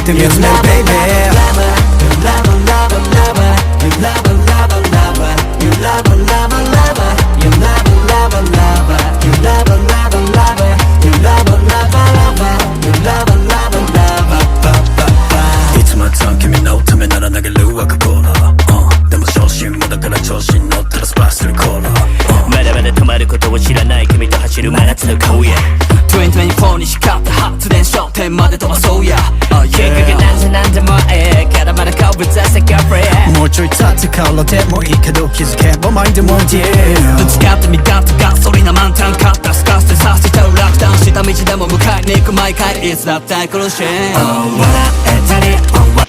って見つめる babyいつまでも君のためなら投げるワココーラでも小心者だから調子に乗ったらスプラッシュするコーラまだまだ止まることを知らない君と走る真夏の荒野2024に光った発電所点まで飛ばそうや結局なんせなんでもからまだ顔ぶつせかフレもうちょい経ってからでもいいけど気づけばマインドもディーぶつかってみたってガソリンの満タン買ったスカスでさせちゃう落胆した道でも迎えに行く毎回いつだったい苦しい笑えたり笑